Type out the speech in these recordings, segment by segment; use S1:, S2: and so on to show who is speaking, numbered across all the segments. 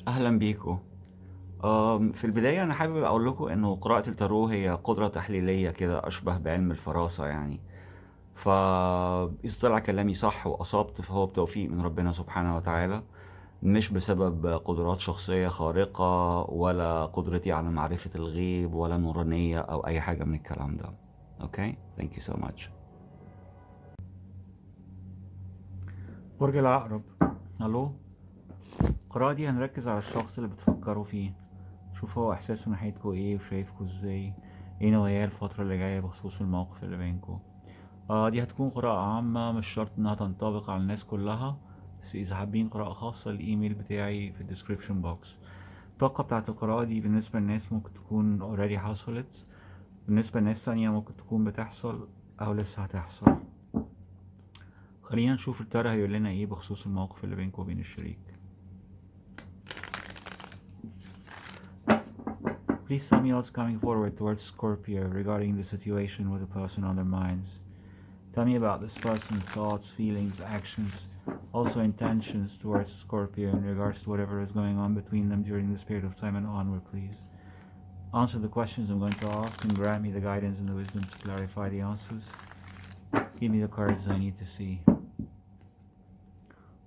S1: اهلا بيكم. في البداية انا حابب اقول لكم انه قراءة التارو هي قدرة تحليلية كده اشبه بعلم الفراسة يعني. فاذا طلع كلامي صح واصبت فهو بتوفيق من ربنا سبحانه وتعالى، مش بسبب قدرات شخصية خارقة ولا قدرتي على معرفة الغيب ولا نورانية او اي حاجة من الكلام ده. اوكي، ثانك يو سو ماتش. برج العقرب. الو. القراءة دي هنركز على الشخص اللي بتفكروا فيه. شوف هو احساسه ناحيتكوا ايه وشايفكوا ازاي. ايه نواياه الفترة اللي جاية بخصوص الموقف اللي بينكوا. دي هتكون قراءة عامة، مش شرط انها تنطبق على الناس كلها. بس اذا حابين قراءة خاصة الايميل بتاعي في الديسكريبشن بوكس. الطاقة بتاعت القراءة دي بالنسبة للناس ممكن تكون already حصلت، بالنسبة لناس تانية ممكن تكون بتحصل او لسه هتحصل. خلينا نشوف التارة هيقول لنا ايه بخصوص الموقف اللي بينكوا وبين الشريك. Please tell me what's coming forward towards Scorpio regarding the situation with the person on their minds. Tell me about this person's thoughts, feelings, actions, also intentions towards Scorpio in regards to whatever is going on between them during this period of time and onward, please. Answer the questions I'm going to ask and grant me the guidance and the wisdom to clarify the answers. Give me the cards I need to see.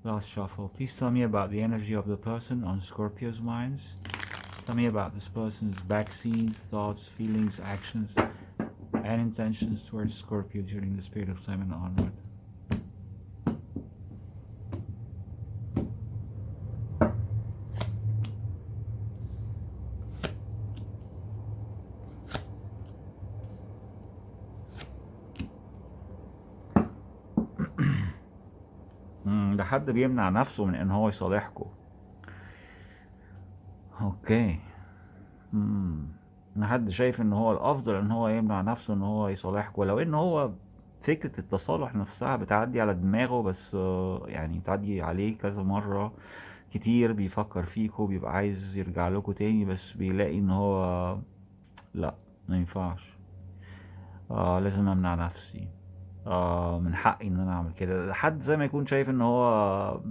S1: Last shuffle. Please tell me about the energy of the person on Scorpio's minds. Tell me about this person's backseat thoughts, feelings, actions, and intentions towards Scorpio during this period of time and onward. ده حد بيمنع نفسه من ان هو يصالحكوا. اوكي. امم حد شايف ان هو الافضل ان هو يمنع نفسه ان هو يصالحكوا، ولو ان هو فكرة التصالح نفسها بتعدي على دماغه، بس يعني بتعدي عليه كذا مرة كتير، بيفكر فيكوا، بيبقى عايز يرجع لكوا تاني، بس بيلاقي ان هو لا، ما ينفعش. لازم امنع نفسي. من حقي ان انا اعمل كده. حد زي ما يكون شايف ان هو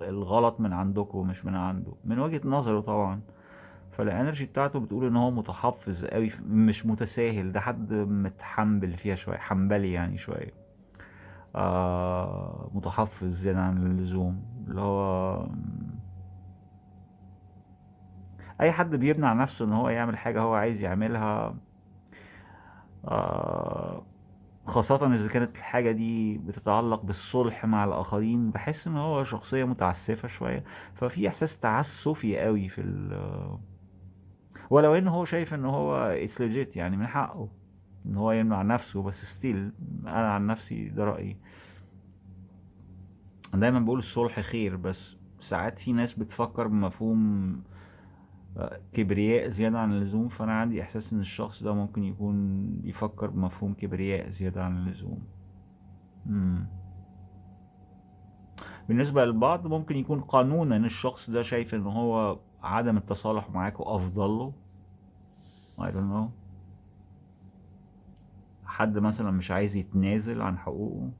S1: الغلط من عندكم مش من عنده، من وجهة نظره طبعا. فالانرجي بتاعته بتقول ان هو متحفظ قوي، مش متساهل. ده حد متحنبل فيها شوية، حنبلي يعني شوية. متحفظ زيادة عن اللزوم، اللي هو اي حد بيمنع نفسه ان هو يعمل حاجة هو عايز يعملها. آه خاصة إذا كانت الحاجة دي بتتعلق بالصلح مع الآخرين، بحس إن هو شخصية متعسفة شوية. ففي إحساس تعسفي قوي في ولو إن هو شايف إن هو it's legit، يعني من حقه إن هو يمنع نفسه، بس ستيل أنا عن نفسي ده رأيي. أنا دايما بقول الصلح خير، بس ساعات في ناس بتفكر بمفهوم كبرياء زيادة عن اللزوم. فأنا عندي إحساس إن الشخص ده ممكن يكون بيفكر بمفهوم كبرياء زيادة عن اللزوم. مم. بالنسبة للبعض ممكن يكون قانونا الشخص ده شايف ان هو عدم التصالح معاكوا افضل له. I don't know. حد مثلا مش عايز يتنازل عن حقوقه،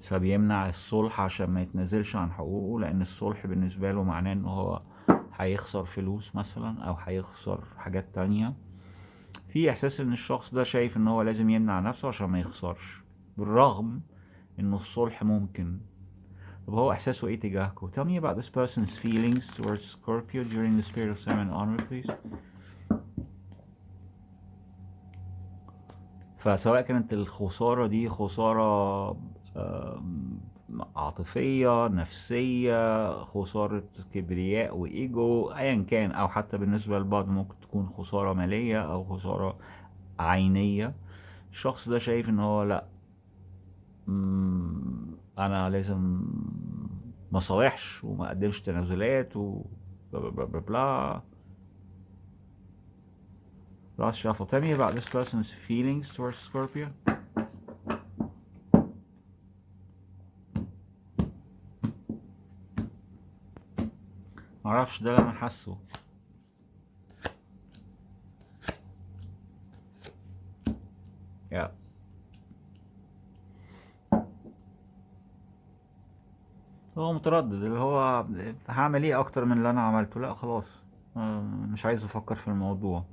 S1: فبيمنع الصلح عشان ما يتنازلش عن حقوقه، لان الصلح بالنسبة له معناه ان هو هيخسر فلوس مثلا او هيخسر حاجات تانية. في احساس ان الشخص ده شايف ان هو لازم يمنع نفسه عشان ما يخسرش، بالرغم انه الصلح ممكن. طب هو احساسه ايه تجاهكم؟ Tell me about this person's feelings towards Scorpio during this period of time and onward, please. فسواء كانت الخسارة دي خسارة عاطفية، نفسية، خسارة كبرياء وإيجو، أيا كان، أو حتى بالنسبة للبعض ممكن تكون خسارة مالية أو خسارة عينية. الشخص ده شايف إن هو لأ، أنا لازم ما صالحش وما أقدمش تنازلات و بلا بلا بلا بلا. Last shuffle. Tell me about this person's feelings towards Scorpio. معرفش، ده اللي أنا حاسه. Yeah. هو متردد، اللي هو هعمل ايه اكتر من اللي انا عملته؟ لا خلاص، مش عايز افكر في الموضوع.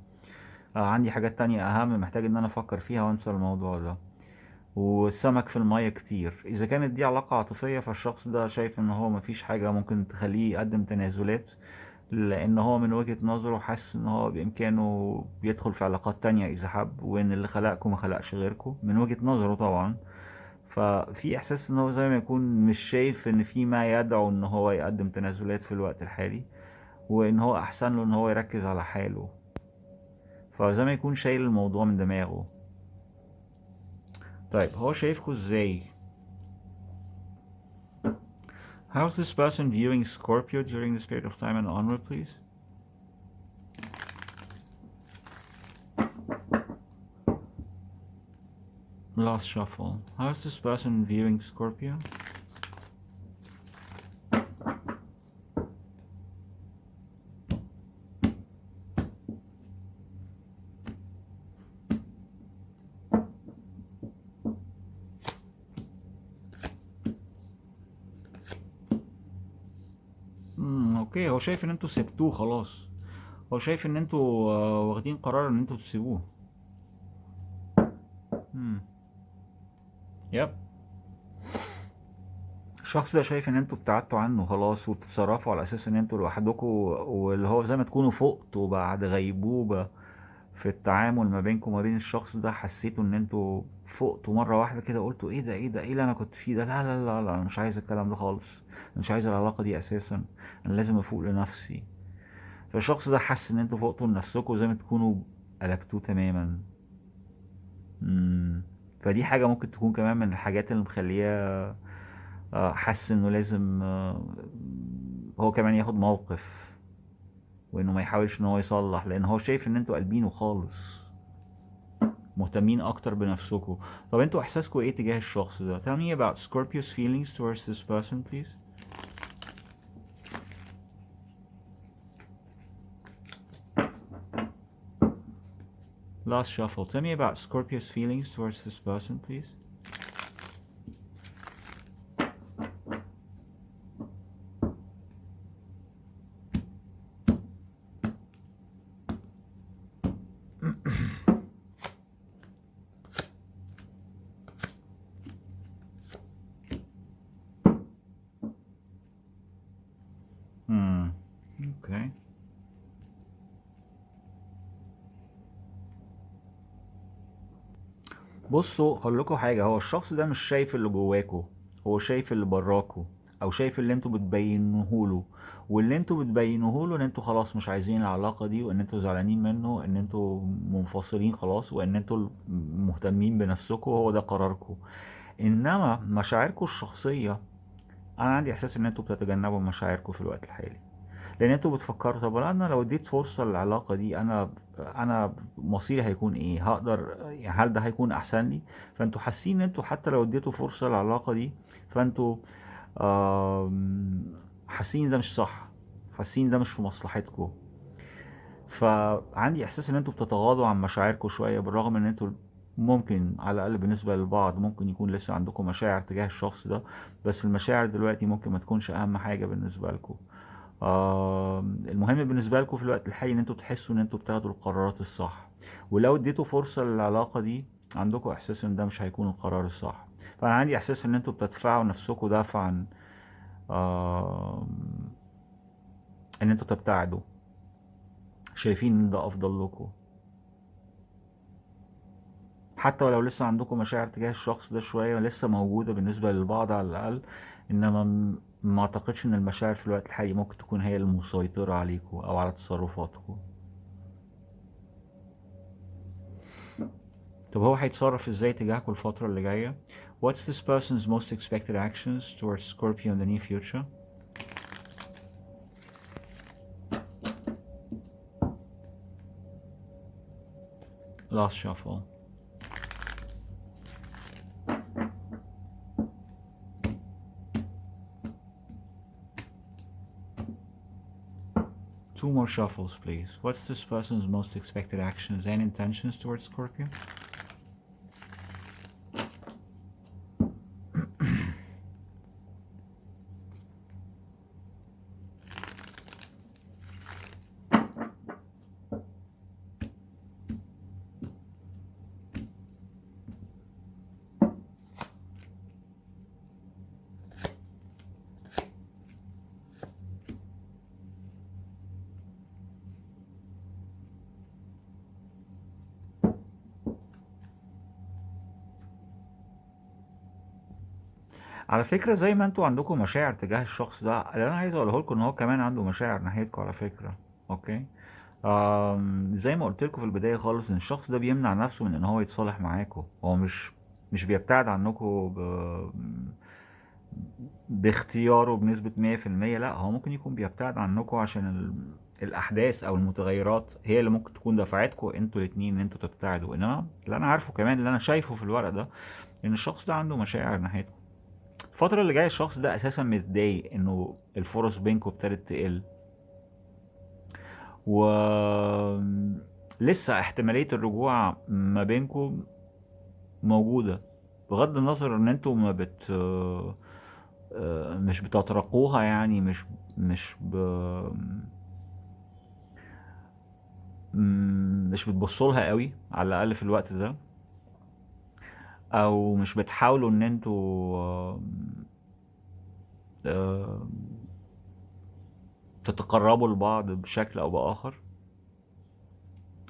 S1: عندي حاجات تانية اهم محتاج ان انا افكر فيها وانسى الموضوع ده. والسمك في المية كتير. اذا كانت دي علاقة عاطفية فالشخص ده شايف ان هو مفيش حاجة ممكن تخليه يقدم تنازلات، لان هو من وجهة نظره حاسس ان هو بامكانه بيدخل في علاقات تانية اذا حب، وان اللي خلقكم ما خلقش غيركم من وجهة نظره طبعا. ففي احساس ان هو زي ما يكون مش شايف ان في ما يدعو ان هو يقدم تنازلات في الوقت الحالي، وان هو احسن له ان هو يركز على حاله. فزي ما يكون شايل الموضوع من دماغه. طيب هو شايفكوا ازاي؟ How's this person viewing Scorpio during this period of time and onward, please? Last shuffle. How's this person viewing Scorpio? اوكي، هو شايف ان انتوا سبتوه خلاص. هو شايف ان انتوا واخدين قرار ان انتوا تسيبوه. امم يب. الشخص ده شايف ان انتوا ابتعدتوا عنه خلاص وتتصرفوا على اساس ان انتوا لوحدكم، واللي هو زي ما تكونوا فقتوا بعد غيبوبة في التعامل ما بينكم وما بين الشخص ده. حسيتوا ان انتوا فقتوا مرة واحدة كده، قلتوا ايه ده، ايه ده، ايه اللي انا كنت فيه ده؟ لا لا لا لا، انا مش عايز الكلام ده خالص. انا مش عايز العلاقة دي اساسا. انا لازم افوق لنفسي. فالشخص ده حس ان انتوا فقتوا لنفسكم زي ما تكونوا قلبتوه تماما. مم. فدي حاجة ممكن تكون كمان من الحاجات اللي مخليه حس انه لازم هو كمان ياخد موقف، وانه ما يحاولش ان هو يصلح، لان هو شايف ان انتوا قلبينه خالص، مهتمين اكتر بنفسكم. طب انتوا احساسكم ايه تجاه الشخص ده؟ Tell me about Scorpio's feelings towards this person, please. Last shuffle. Tell me about Scorpio's feelings towards this person, please. Hmm. Okay. بصوا هقول لكم حاجه، هو الشخص ده مش شايف اللي جواكوا، هو شايف اللي براكوا، او شايف اللي انتوا بتبينوه له. واللي انتوا بتبينوه له ان انتوا خلاص مش عايزين العلاقه دي، وان انتوا زعلانين منه، ان انتوا منفصلين خلاص، وان انتوا مهتمين بنفسكم، وهو ده قراركم. انما مشاعركم الشخصيه، انا عندي احساس ان انتوا بتتجنبوا مشاعركم في الوقت الحالي. لان انتوا بتفكروا طب انا لو اديت فرصه للعلاقه دي، انا مصيري هيكون ايه؟ هقدر يعني هل ده هيكون احسن لي؟ فانتوا حاسين ان انتوا حتى لو اديتوا فرصه للعلاقه دي، فانتوا حاسين ده مش صح، حاسين ده مش في مصلحتكم. فعندي احساس ان انتوا بتتغاضوا عن مشاعركم شويه، بالرغم ان انتوا ممكن على الاقل بالنسبه للبعض ممكن يكون لسه عندكم مشاعر تجاه الشخص ده، بس المشاعر دلوقتي ممكن ما تكونش اهم حاجه بالنسبه لكم. المهم بالنسبه لكم في الوقت الحالي ان انتوا تحسوا ان انتوا بتاخدوا القرارات الصح. ولو اديتوا فرصه للعلاقه دي، عندكم احساس ان ده مش هيكون القرار الصح. فانا عندي احساس ان انتوا بتدفعوا نفسكم دفعا آم، ان انتوا تبتعدوا، شايفين ان ده افضل لكم. حتى ولو لسه عندكم مشاعر تجاه الشخص ده شوية لسه موجودة بالنسبة للبعض على الأقل، إنما ما أعتقدش إن المشاعر في الوقت الحالي ممكن تكون هي المسيطرة عليكم أو على تصرفاتكم. طب هو هيتصرف إزاي تجاهكم الفترة اللي جاية؟ What's this person's most expected actions towards Scorpio in the near future? Last shuffle. Two more shuffles, please. What's this person's most expected actions and intentions towards Scorpio? على فكرة زي ما انتوا عندكم مشاعر تجاه الشخص ده، اللي انا عايز اقوله لكم ان هو كمان عنده مشاعر ناحيتكم على فكرة. اوكي. زي ما قلت لكم في البداية خالص ان الشخص ده بيمنع نفسه من ان هو يتصالح معاكم. هو مش بيبتعد عنكم باختياره بنسبة 100%. لا، هو ممكن يكون بيبتعد عنكم عشان الأحداث أو المتغيرات هي اللي ممكن تكون دفعتكم انتوا الاتنين إن انتوا تبتعدوا. إنما اللي أنا عارفه كمان، اللي أنا شايفه في الورق ده، إن الشخص ده عنده مشاعر ناحيتكم. الفترة اللي جاية الشخص ده أساسا متضايق إنه الفرص بينكم ابتدت تقل، و لسه احتمالية الرجوع ما بينكم موجودة، بغض النظر ان انتوا ما بت مش بتطرقوها، يعني مش ب... مش بتبصوا لها قوي على الاقل في الوقت ده، او مش بتحاولوا ان انتوا آه، تتقربوا لبعض بشكل او باخر.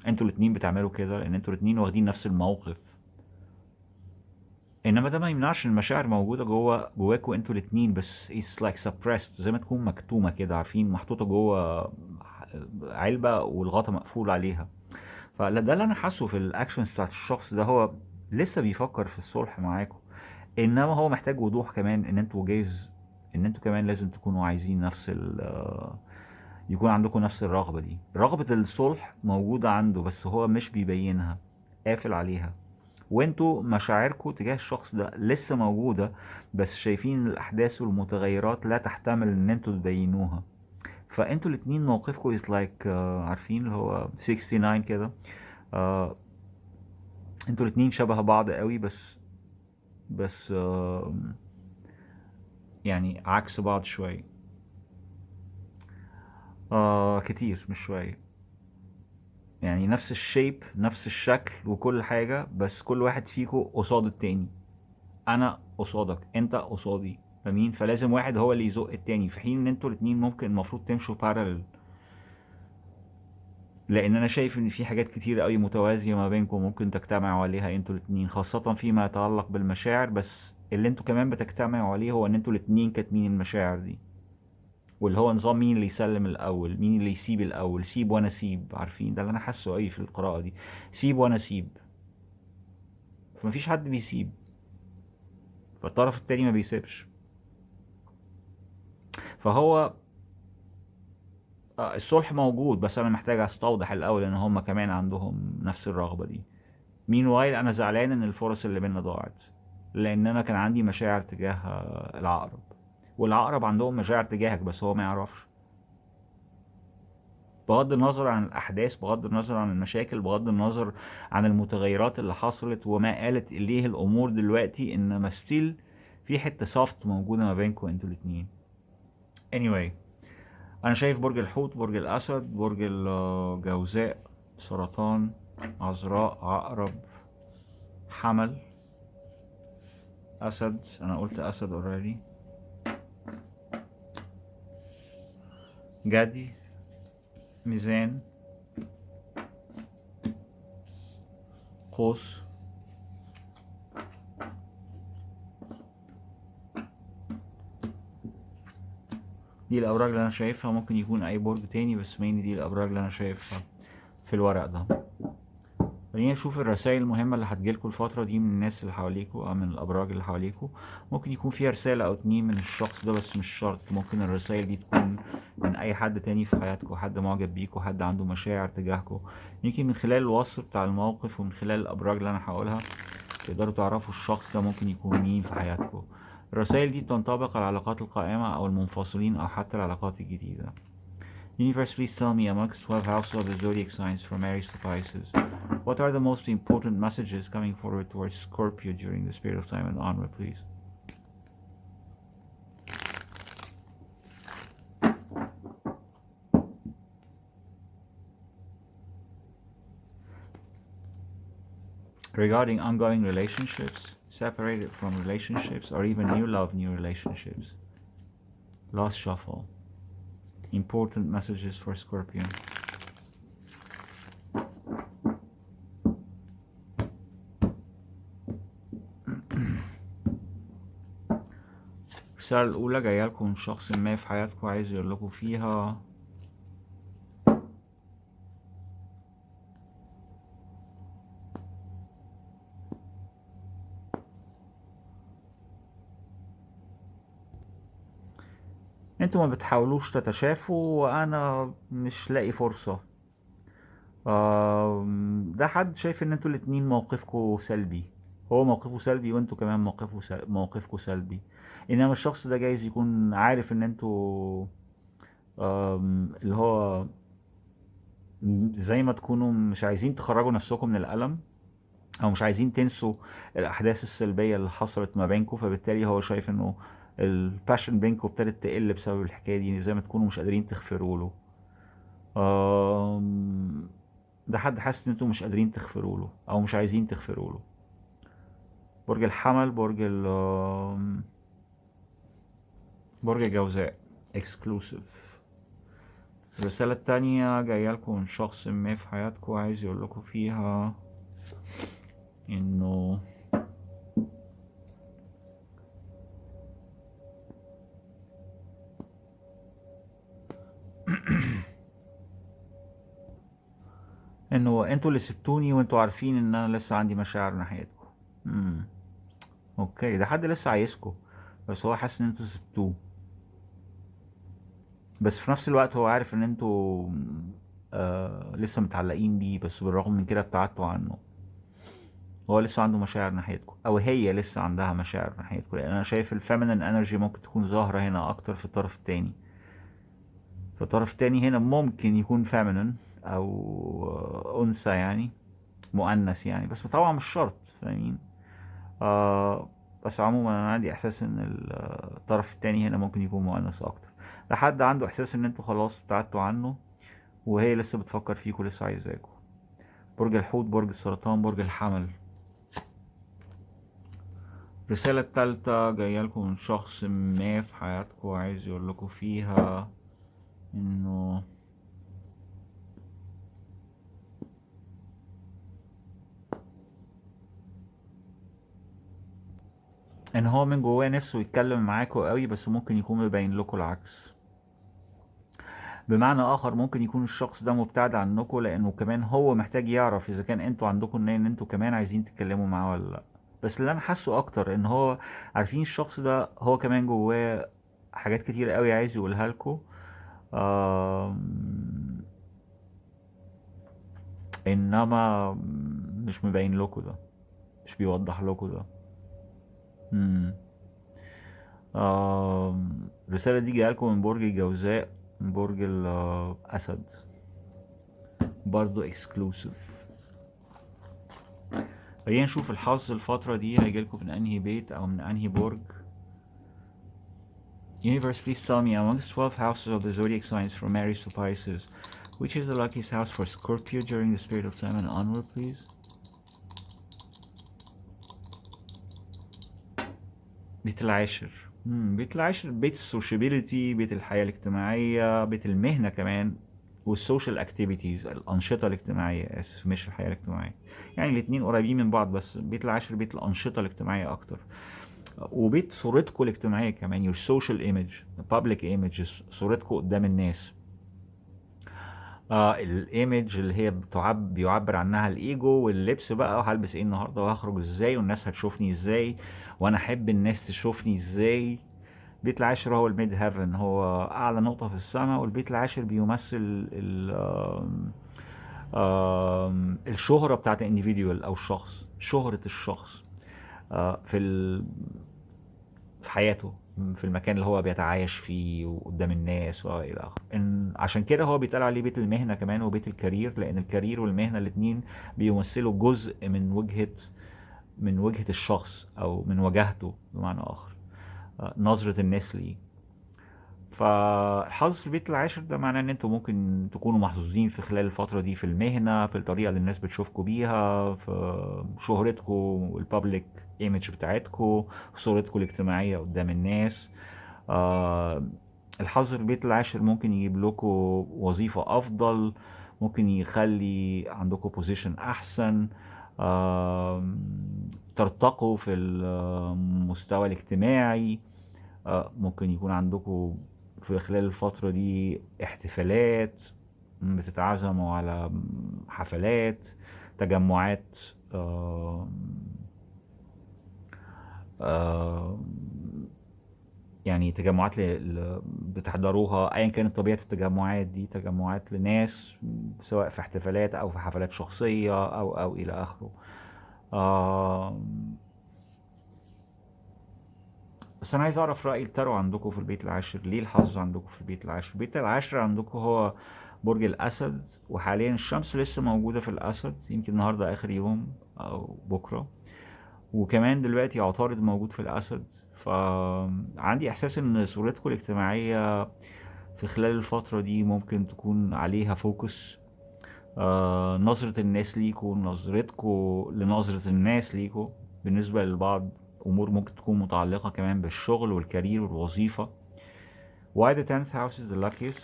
S1: انتوا الاتنين بتعملوا كده لان انتوا الاتنين واخدين نفس الموقف. انما ده ما يمنعش ان المشاعر موجوده جواكوا انتوا الاتنين، بس it's like suppressed، زي ما تكون مكتومه كده، عارفين، محطوطه جوه علبه والغطا مقفول عليها. فده اللي انا حاسه في الاكشنز بتاعت الشخص ده. هو لسه بيفكر في الصلح معاكم، انما هو محتاج وضوح كمان ان انتوا جايز ان انتوا كمان لازم تكونوا عايزين نفس يكون عندكم نفس الرغبة دي. رغبة الصلح موجودة عنده بس هو مش بيبينها، قافل عليها. وانتوا مشاعركم تجاه الشخص ده لسه موجودة، بس شايفين الأحداث والمتغيرات لا تحتمل ان انتوا تبينوها. فانتوا الاتنين موقفكم is like عارفين اللي هو 69 كده. آه، انتوا الاتنين شبه بعض قوي، بس يعني عكس بعض شوية. كتير مش شوية. يعني نفس الشيب، نفس الشكل وكل حاجة، بس كل واحد فيكو قصاد التاني. انا قصادك، انت قصادي، فاهمين؟ فلازم واحد هو اللي يزق التاني، في حين ان انتوا الاتنين ممكن المفروض تمشوا بارلل. لان انا شايف ان في حاجات كتير قوي متوازية ما بينكم ممكن تجتمعوا عليها انتوا الاتنين، خاصة فيما يتعلق بالمشاعر. بس اللي انتوا كمان بتجتمعوا عليه هو ان انتوا الاتنين كاتمين المشاعر دي، واللي هو نظام مين اللي يسلم الاول، مين اللي يسيب الاول، سيب وانا سيب. عارفين ده اللي انا حاسه قوي في القراءة دي، سيب وانا سيب. فمفيش حد بيسيب، فالطرف التاني ما بيسيبش. فهو الصلح موجود، بس انا محتاج استوضح الاول ان هم كمان عندهم نفس الرغبة دي. مين وايل انا زعلان ان الفرص اللي بينا ضاعت، لان انا كان عندي مشاعر تجاه العقرب، والعقرب عندهم مشاعر تجاهك بس هو ما يعرفش. بغض النظر عن الاحداث، بغض النظر عن المشاكل، بغض النظر عن المتغيرات اللي حصلت وما قالت اليه الامور دلوقتي، انما ستيل في حتة سوفت موجودة ما بينكم انتوا الاتنين. anyway، انا شايف برج الحوت، برج الاسد، برج الجوزاء، سرطان، عذراء، عقرب، حمل، اسد، انا قلت اسد اوريدي، جدي، ميزان، قوس. دي الابراج اللي انا شايفها. ممكن يكون اي برج تاني، بس مين دي الابراج اللي انا شايفها في الورق ده. خلينا نشوف الرسائل المهمة اللي هتجيلكوا الفترة دي من الناس اللي حواليكوا أو من الأبراج اللي حواليكوا. ممكن يكون فيها رسالة أو اتنين من الشخص ده، بس مش شرط. ممكن الرسائل دي تكون من أي حد تاني في حياتكوا، حد معجب بيكوا، حد عنده مشاعر تجاهكوا. يمكن من خلال الوصف بتاع الموقف ومن خلال الأبراج اللي أنا هقولها تقدروا تعرفوا الشخص ده ممكن يكون مين في حياتكوا. الرسائل دي تنطبق على العلاقات القائمة أو المنفصلين أو حتى العلاقات الجديدة. Universe, please tell me, amongst 12 houses of the zodiac signs from Aries to Pisces, what are the most important messages coming forward towards Scorpio during this period of time and onward, please? Regarding ongoing relationships, separated from relationships, or even new love, new relationships. Lost shuffle. Important messages for Scorpio. الرسالة الأولى جاية لكم من شخص ما في حياتكم عايز يقول لكم فيها انتوا ما بتحاولوش تتشافوا وانا مش لاقي فرصة. ده حد شايف ان انتوا الاتنين موقفكم سلبي. هو موقفه سلبي وانتوا كمان موقفكم سلبي. انما الشخص ده جايز يكون عارف ان انتوا اللي هو زي ما تكونوا مش عايزين تخرجوا نفسكم من الألم، او مش عايزين تنسوا الاحداث السلبيه اللي حصلت ما بينكم، فبالتالي هو شايف انه الباشن بينكم ابتدت تقل بسبب الحكايه دي، زي ما تكونوا مش قادرين تغفروا له. آم، ده حد حاسس ان انتوا مش قادرين تغفروا له او مش عايزين تغفروا له. برج الحمل، برج الجوزاء اكسكلوسيف. الرسالة التانية جاية لكم من شخص ما في حياتكم عايز يقول لكم فيها انه انتوا اللي سبتوني وانتوا عارفين ان انا لسه عندي مشاعر ناحيتكم. امم اوكي، ده حد لسه عايزكم بس هو حاسس ان انتوا سبتوه، بس في نفس الوقت هو عارف ان انتوا لسه متعلقين بيه، بس بالرغم من كده ابتعدتوا عنه. هو لسه عنده مشاعر ناحيتكم او هي لسه عندها مشاعر ناحيتكم، لان انا شايف الفيمينين انرجي ممكن تكون ظاهرة هنا اكتر في الطرف التاني. فالطرف التاني هنا ممكن يكون فيمينين او انثى يعني، مؤنث يعني، بس طبعا مش شرط، فاهمين؟ آه بس عموما انا عندي احساس ان الطرف التاني هنا ممكن يكون مؤنث اكتر. ده حد عنده احساس ان انتوا خلاص ابتعدتوا عنه وهي لسه بتفكر فيكوا، لسه عايزاكوا. برج الحوت، برج السرطان، برج الحمل. الرسالة التالتة جاية لكم من شخص ما في حياتكم عايز يقول لكم فيها انه ان هو من جواه نفسه يتكلم معاكوا قوي، بس ممكن يكون مبين لكم العكس. بمعنى اخر ممكن يكون الشخص ده مبتعد عنكم لانه كمان هو محتاج يعرف اذا كان انتوا عندكم ان انتوا كمان عايزين تتكلموا معاه ولا لا. بس اللي انا حاسه اكتر ان هو عارفين الشخص ده هو كمان جواه حاجات كتير قوي عايز يقولها لكم. انما مش مبين لكم ده، مش بيوضح لكم ده. مم. الرسالة دي جاية لكم من برج الجوزاء، من برج الأسد، برضو اكسكلوسيف. خلينا نشوف الحظ الفترة دي هيجيلكوا من انهي بيت او من انهي برج. Universe, please tell me amongst 12 houses of the zodiac signs from Aries to Pisces, which is the luckiest house for Scorpio during the spirit of time and onward, please? بيت العاشر. بيت العاشر بيت السوشيبيليتي، بيت الحياة الاجتماعية، بيت المهنة كمان، والسوشيال اكتيفيتيز، الأنشطة الاجتماعية، آسف مش الحياة الاجتماعية. يعني الاتنين قريبين من بعض، بس بيت العاشر بيت الأنشطة الاجتماعية أكتر. وبيت صورتكم الاجتماعية كمان، your social image, public image، صورتكم قدام الناس. الايمج اللي هي بيعبر عنها الايجو، واللبس بقى هلبس ايه النهارده وهخرج ازاي والناس هتشوفني ازاي وانا احب الناس تشوفني ازاي. البيت العاشر هو الميد هيفن، هو اعلى نقطة في السماء، والبيت العاشر بيمثل الشهرة بتاعت الانديفيديوال او الشخص، شهرة الشخص في في حياته، في المكان اللي هو بيتعايش فيه وقدام الناس والى اخره. عشان كده هو بيتقال عليه بيت المهنه كمان وبيت الكارير، لان الكارير والمهنه الاتنين بيمثلوا جزء من وجهه الشخص او من وجهته بمعنى اخر، نظره الناس ليه. فالحظ في البيت العاشر ده معناه ان انتوا ممكن تكونوا محظوظين في خلال الفترة دي في المهنة، في الطريقة اللي الناس بتشوفكوا بيها، في شهرتكوا والبابليك ايمج بتاعتكوا، في صورتكوا الاجتماعية قدام الناس. آه الحظ في البيت العاشر ممكن يجيب لكم وظيفة افضل، ممكن يخلي عندكم بوزيشن احسن، ترتقوا في المستوى الاجتماعي. ممكن يكون عندكم في خلال الفترة دي احتفالات، بتتعزموا على حفلات، تجمعات، آه، آه، يعني تجمعات بتحضروها، ايا كانت طبيعة التجمعات دي، تجمعات لناس سواء في احتفالات او في حفلات شخصية او الى اخره. آه، بس انا عايز اعرف رأي التارو عندكم في البيت العاشر. ليه الحظ عندكم في البيت العاشر؟ البيت العاشر عندكم هو برج الاسد، وحاليا الشمس لسه موجودة في الاسد، يمكن النهاردة اخر يوم او بكرة، وكمان دلوقتي عطارد موجود في الاسد. فعندي احساس ان صورتكم الاجتماعية في خلال الفترة دي ممكن تكون عليها فوكس. نظرة الناس ليكوا، نظرتكوا لنظرة الناس ليكوا، بالنسبة للبعض أمور ممكن تكون متعلقة كمان بالشغل والكارير والوظيفة. Why the 10th house is the luckiest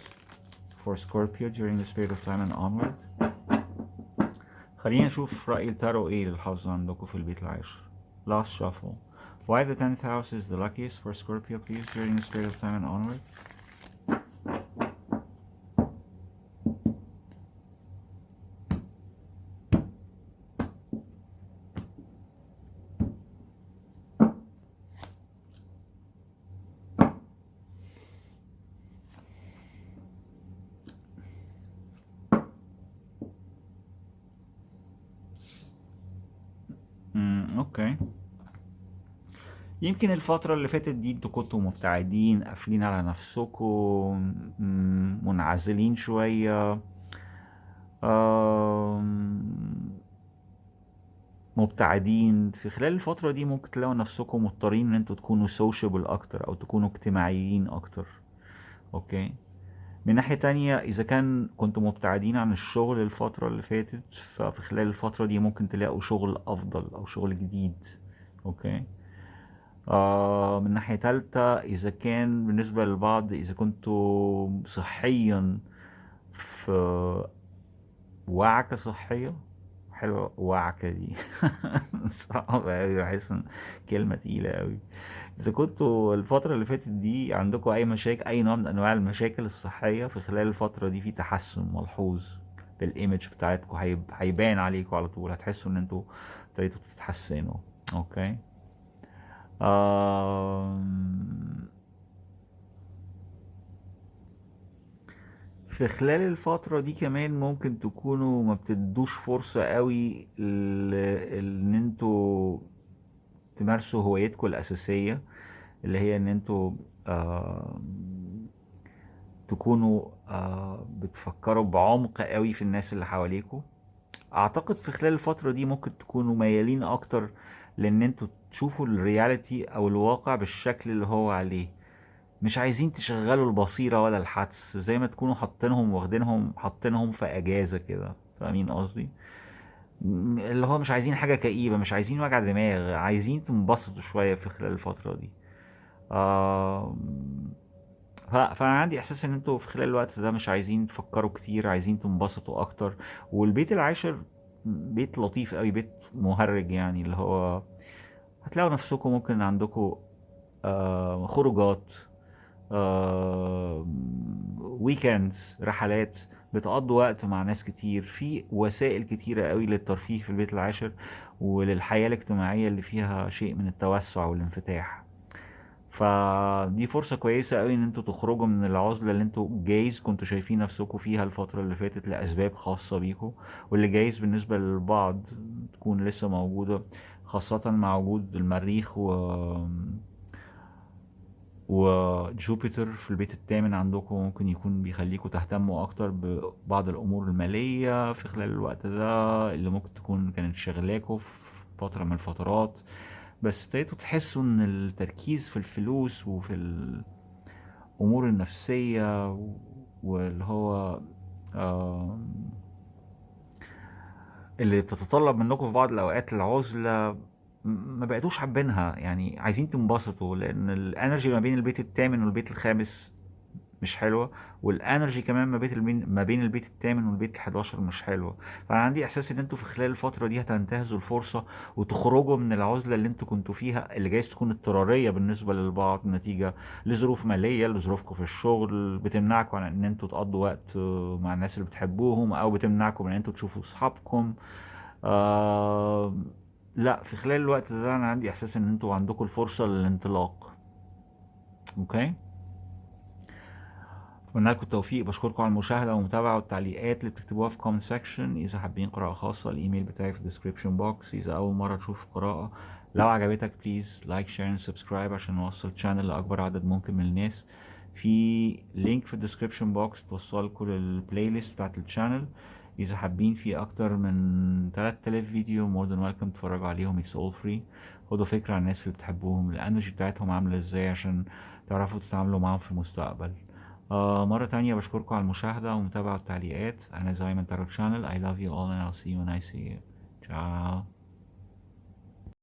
S1: for Scorpio during this period of time and onward. خلينا نشوف رأي التارو ايه للحظ عندكم في البيت العاشر. Last shuffle. Why the 10th house is the luckiest for Scorpio please during this period of time and onward. اوكي. يمكن الفترة اللي فاتت دي انتوا كنتوا مبتعدين، قافلين على نفسكم، منعزلين شوية، آم، مبتعدين. في خلال الفترة دي ممكن تلاقوا نفسكم مضطرين ان انتوا تكونوا سوشيبل اكتر او تكونوا اجتماعيين اكتر. اوكي. من ناحية تانية، اذا كان كنتوا مبتعدين عن الشغل الفترة اللي فاتت، ففي خلال الفترة دي ممكن تلاقوا شغل افضل او شغل جديد. اوكي. من ناحية تالتة، إذا كان بالنسبة للبعض، إذا كنتوا صحيا في وعكة صحية حلوة، وعكة دي صعبة أوي، بحس إن كلمة تقيلة أوي. إذا كنتوا الفترة اللي فاتت دي عندكم أي مشاكل، أي نوع من أنواع المشاكل الصحية، في خلال الفترة دي في تحسن ملحوظ بالإيمج بتاعتكم، هيبان عليكم على طول، هتحسوا إن انتوا ابتديتوا تتحسنوا. أوكي. آم، في خلال الفترة دي كمان ممكن تكونوا ما بتدوش فرصة قوي ان انتوا تمارسوا هوايتكم الأساسية، اللي هي ان انتوا تكونوا بتفكروا بعمق قوي في الناس اللي حواليكوا. اعتقد في خلال الفترة دي ممكن تكونوا ميالين اكتر لان انتوا تشوفوا الرياليتي او الواقع بالشكل اللي هو عليه. مش عايزين تشغلوا البصيرة ولا الحدس، زي ما تكونوا حاطينهم واخدينهم حاطينهم في اجازة كده. فاهمين قصدي؟ اللي هو مش عايزين حاجة كئيبة، مش عايزين وجع دماغ، عايزين تنبسطوا شوية في خلال الفترة دي. آه فانا عندي احساس ان انتوا في خلال الوقت ده مش عايزين تفكروا كتير، عايزين تنبسطوا اكتر. والبيت العاشر بيت لطيف قوي، بيت مهرج، يعني اللي هو هتلاقوا نفسكم ممكن عندكم خروجات، ويكندز، رحلات، بتقضوا وقت مع ناس كتير، في وسائل كتيرة قوي للترفيه في البيت العاشر وللحياة الاجتماعية اللي فيها شيء من التوسع والانفتاح. فدي فرصة كويسة قوي ان انتوا تخرجوا من العزلة اللي انتوا جايز كنتوا شايفين نفسكم فيها الفترة اللي فاتت لأسباب خاصة بيكم، واللي جايز بالنسبة للبعض تكون لسه موجودة، خاصة مع وجود المريخ وجوبيتر في البيت الثامن عندكم، ممكن يكون بيخليكم تهتموا اكتر ببعض الامور المالية في خلال الوقت ده، اللي ممكن تكون كانت شغلاكوا في فترة من الفترات، بس ابتديتوا تحسوا ان التركيز في الفلوس وفي الامور النفسية واللي هو آم، اللي بتتطلب منكم في بعض الاوقات العزلة، ما بقيتوش حابينها، يعني عايزين تنبسطوا، لان الانرجي ما بين البيت الثامن والبيت الخامس مش حلوة، والانرجي كمان ما بين البيت الثامن والبيت ال11 مش حلوة. فانا عندي احساس ان انتوا في خلال الفترة دي هتنتهزوا الفرصة وتخرجوا من العزلة اللي انتوا كنتوا فيها، اللي جايز تكون اضطرارية بالنسبة للبعض نتيجة لظروف مالية، لظروفكم في الشغل بتمنعكم عن ان انتوا تقضوا وقت مع الناس اللي بتحبوهم، او بتمنعكم من ان انتوا تشوفوا اصحابكم. آه لا، في خلال الوقت ده انا عندي احساس ان انتوا عندكم الفرصة للانطلاق. اوكي. اتمنى لكم التوفيق، بشكركم على المشاهدة والمتابعة والتعليقات اللي بتكتبوها في كومنت سيكشن. إذا حابين قراءة خاصة الإيميل بتاعي في الديسكريبشن بوكس. إذا أول مرة تشوف قراءة، لو عجبتك بليز لايك شير اند سبسكرايب عشان نوصل الشانل لأكبر عدد ممكن من الناس. في لينك في الديسكريبشن بوكس توصلكم للبلاي ليست بتاعت الشانل. إذا حابين في أكتر من 3000 فيديو more than welcome تتفرجوا عليهم. it's all free. خدوا فكرة عن الناس اللي بتحبوهم، الانرجي بتاعتهم عاملة ازاي، عشان تعرفوا تتعاملوا معاهم في المستقبل. مرة تانية بشكركم على المشاهدة ومتابعة التعليقات. أنا زايمن تارو channel. I love you all and I'll see you when I see you. Ciao.